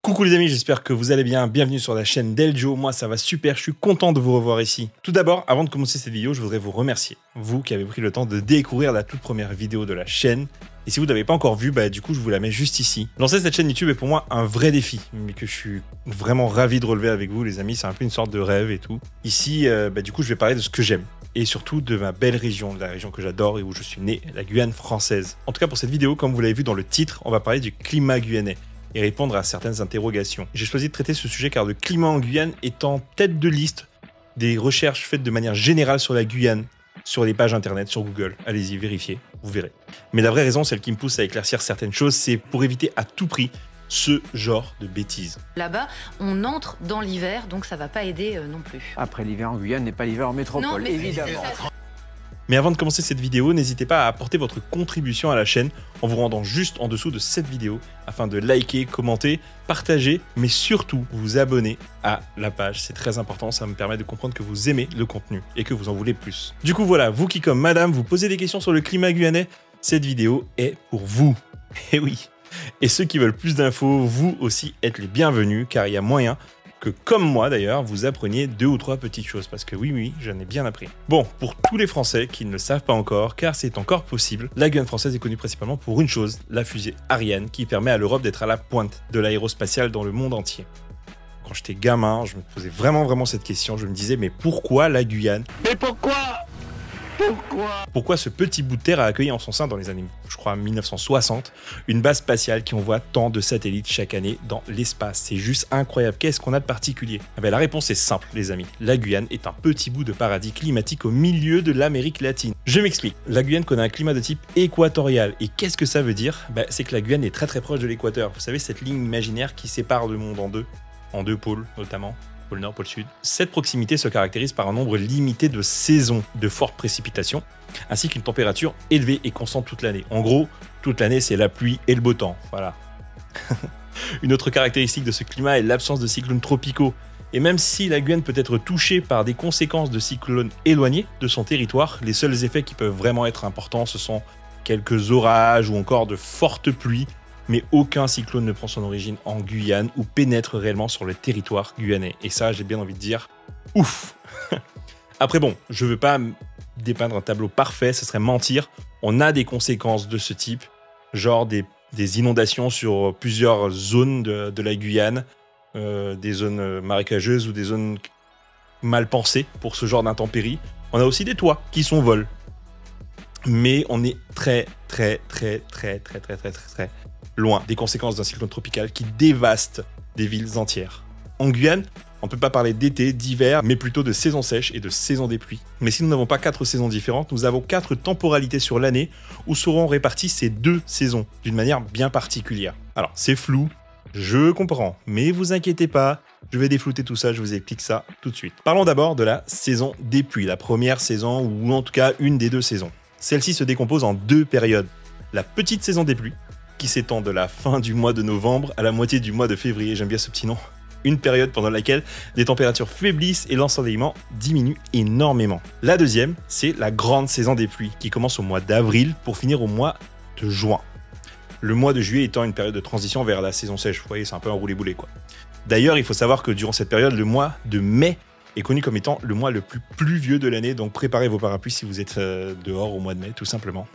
Coucou les amis, j'espère que vous allez bien. Bienvenue sur la chaîne d'Eljo. Moi ça va super, je suis content de vous revoir ici. Tout d'abord, avant de commencer cette vidéo, je voudrais vous remercier. Vous qui avez pris le temps de découvrir la toute première vidéo de la chaîne. Et si vous ne l'avez pas encore vue, du coup je vous la mets juste ici. Lancer cette chaîne YouTube est pour moi un vrai défi, mais que je suis vraiment ravi de relever avec vous les amis. C'est un peu une sorte de rêve et tout. Ici, du coup je vais parler de ce que j'aime. Et surtout de ma belle région, de la région que j'adore et où je suis né, la Guyane française. En tout cas pour cette vidéo, comme vous l'avez vu dans le titre, on va parler du climat guyanais et répondre à certaines interrogations. J'ai choisi de traiter ce sujet car le climat en Guyane est en tête de liste des recherches faites de manière générale sur la Guyane, sur les pages internet, sur Google. Allez-y, vérifiez, vous verrez. Mais la vraie raison, celle qui me pousse à éclaircir certaines choses, c'est pour éviter à tout prix ce genre de bêtises. Là-bas, on entre dans l'hiver, donc ça va pas aider non plus. Après, l'hiver en Guyane n'est pas l'hiver en métropole, non, mais évidemment. Mais avant de commencer cette vidéo, n'hésitez pas à apporter votre contribution à la chaîne en vous rendant juste en dessous de cette vidéo afin de liker, commenter, partager, mais surtout vous abonner à la page. C'est très important, ça me permet de comprendre que vous aimez le contenu et que vous en voulez plus. Du coup voilà, vous qui comme madame vous posez des questions sur le climat guyanais, cette vidéo est pour vous. Et oui. Et ceux qui veulent plus d'infos, vous aussi êtes les bienvenus car il y a moyen que, comme moi d'ailleurs, vous appreniez 2 ou 3 petites choses, parce que oui, j'en ai bien appris. Bon, pour tous les Français qui ne le savent pas encore, car c'est encore possible, la Guyane française est connue principalement pour une chose, la fusée Ariane, qui permet à l'Europe d'être à la pointe de l'aérospatiale dans le monde entier. Quand j'étais gamin, je me posais vraiment cette question, je me disais, mais pourquoi la Guyane? Mais pourquoi Pourquoi ce petit bout de terre a accueilli en son sein dans les années, je crois, 1960, une base spatiale qui envoie tant de satellites chaque année dans l'espace? C'est juste incroyable. Qu'est-ce qu'on a de particulier? La réponse est simple, les amis. La Guyane est un petit bout de paradis climatique au milieu de l'Amérique latine. Je m'explique. La Guyane connaît un climat de type équatorial. Et qu'est-ce que ça veut dire? C'est que la Guyane est très proche de l'équateur. Vous savez, cette ligne imaginaire qui sépare le monde en deux pôles notamment. Pôle Nord, pôle Sud. Cette proximité se caractérise par un nombre limité de saisons de fortes précipitations, ainsi qu'une température élevée et constante toute l'année. En gros, toute l'année, c'est la pluie et le beau temps. Voilà. Une autre caractéristique de ce climat est l'absence de cyclones tropicaux. Et même si la Guyane peut être touchée par des conséquences de cyclones éloignés de son territoire, les seuls effets qui peuvent vraiment être importants, ce sont quelques orages ou encore de fortes pluies, mais aucun cyclone ne prend son origine en Guyane ou pénètre réellement sur le territoire guyanais. Et ça, j'ai bien envie de dire, ouf. Après bon, je veux pas dépeindre un tableau parfait, ce serait mentir. On a des conséquences de ce type, genre des inondations sur plusieurs zones de la Guyane, des zones marécageuses ou des zones mal pensées pour ce genre d'intempéries. On a aussi des toits qui s'envolent. Mais on est très loin des conséquences d'un cyclone tropical qui dévaste des villes entières. En Guyane, on ne peut pas parler d'été, d'hiver, mais plutôt de saison sèche et de saison des pluies. Mais si nous n'avons pas 4 saisons différentes, nous avons 4 temporalités sur l'année où seront réparties ces 2 saisons d'une manière bien particulière. Alors, c'est flou, je comprends, mais vous inquiétez pas, je vais déflouter tout ça, je vous explique ça tout de suite. Parlons d'abord de la saison des pluies, la première saison ou en tout cas une des 2 saisons. Celle-ci se décompose en 2 périodes. La petite saison des pluies, qui s'étend de la fin du mois de novembre à la moitié du mois de février, j'aime bien ce petit nom. Une période pendant laquelle les températures faiblissent et l'ensoleillement diminue énormément. La deuxième, c'est la grande saison des pluies, qui commence au mois d'avril pour finir au mois de juin. Le mois de juillet étant une période de transition vers la saison sèche, vous voyez, c'est un peu un roulé-boulé quoi. D'ailleurs, il faut savoir que durant cette période, le mois de mai est connu comme étant le mois le plus pluvieux de l'année, donc préparez vos parapluies si vous êtes dehors au mois de mai, tout simplement.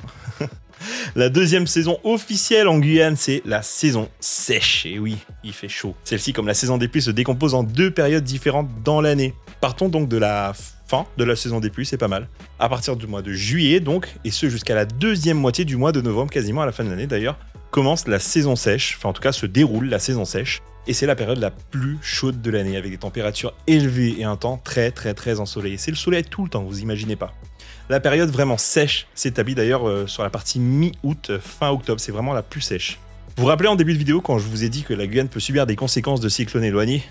La deuxième saison officielle en Guyane, c'est la saison sèche. Et oui, il fait chaud. Celle-ci, comme la saison des pluies, se décompose en 2 périodes différentes dans l'année. Partons donc de la fin de la saison des pluies, c'est pas mal. À partir du mois de juillet, donc, et ce jusqu'à la deuxième moitié du mois de novembre, quasiment à la fin de l'année d'ailleurs, commence la saison sèche, enfin en tout cas se déroule la saison sèche. Et c'est la période la plus chaude de l'année, avec des températures élevées et un temps très ensoleillé. C'est le soleil tout le temps, vous imaginez pas. La période vraiment sèche s'établit d'ailleurs sur la partie mi-août, fin octobre, c'est vraiment la plus sèche. Vous vous rappelez en début de vidéo quand je vous ai dit que la Guyane peut subir des conséquences de cyclones éloignés?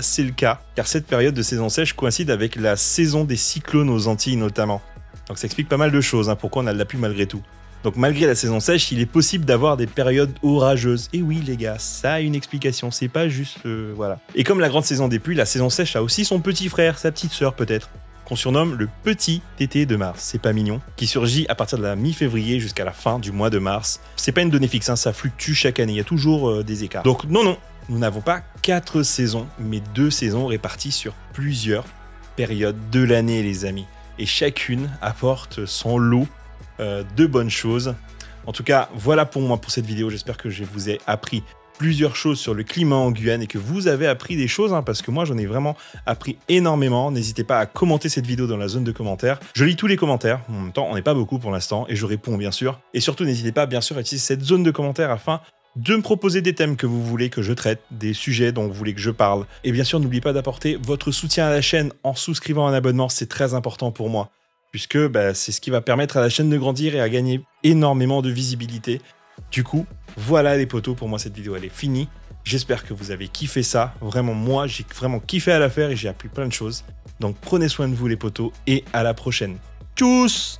C'est le cas, car cette période de saison sèche coïncide avec la saison des cyclones aux Antilles notamment. Donc ça explique pas mal de choses, pourquoi on a de la pluie malgré tout. Donc malgré la saison sèche, il est possible d'avoir des périodes orageuses. Et oui les gars, ça a une explication, c'est pas juste... voilà. Et comme la grande saison des pluies, la saison sèche a aussi son petit frère, sa petite sœur peut-être, qu'on surnomme le petit été de Mars, c'est pas mignon, qui surgit à partir de la mi-février jusqu'à la fin du mois de mars. C'est pas une donnée fixe, hein, ça fluctue chaque année, il y a toujours des écarts. Donc non, nous n'avons pas 4 saisons, mais 2 saisons réparties sur plusieurs périodes de l'année, les amis. Et chacune apporte son lot de bonnes choses. En tout cas, voilà pour moi pour cette vidéo. J'espère que je vous ai appris plusieurs choses sur le climat en Guyane et que vous avez appris des choses, hein, parce que moi j'en ai vraiment appris énormément. N'hésitez pas à commenter cette vidéo dans la zone de commentaires. Je lis tous les commentaires, en même temps on n'est pas beaucoup pour l'instant et je réponds bien sûr. Et surtout n'hésitez pas bien sûr à utiliser cette zone de commentaires afin de me proposer des thèmes que vous voulez que je traite, des sujets dont vous voulez que je parle. Et bien sûr n'oubliez pas d'apporter votre soutien à la chaîne en souscrivant un abonnement, c'est très important pour moi. Puisque c'est ce qui va permettre à la chaîne de grandir et à gagner énormément de visibilité. Du coup, voilà les potos, pour moi cette vidéo elle est finie. J'espère que vous avez kiffé ça. Vraiment, moi j'ai vraiment kiffé à la faire et j'ai appris plein de choses. Donc prenez soin de vous les potos et à la prochaine. Tchuss!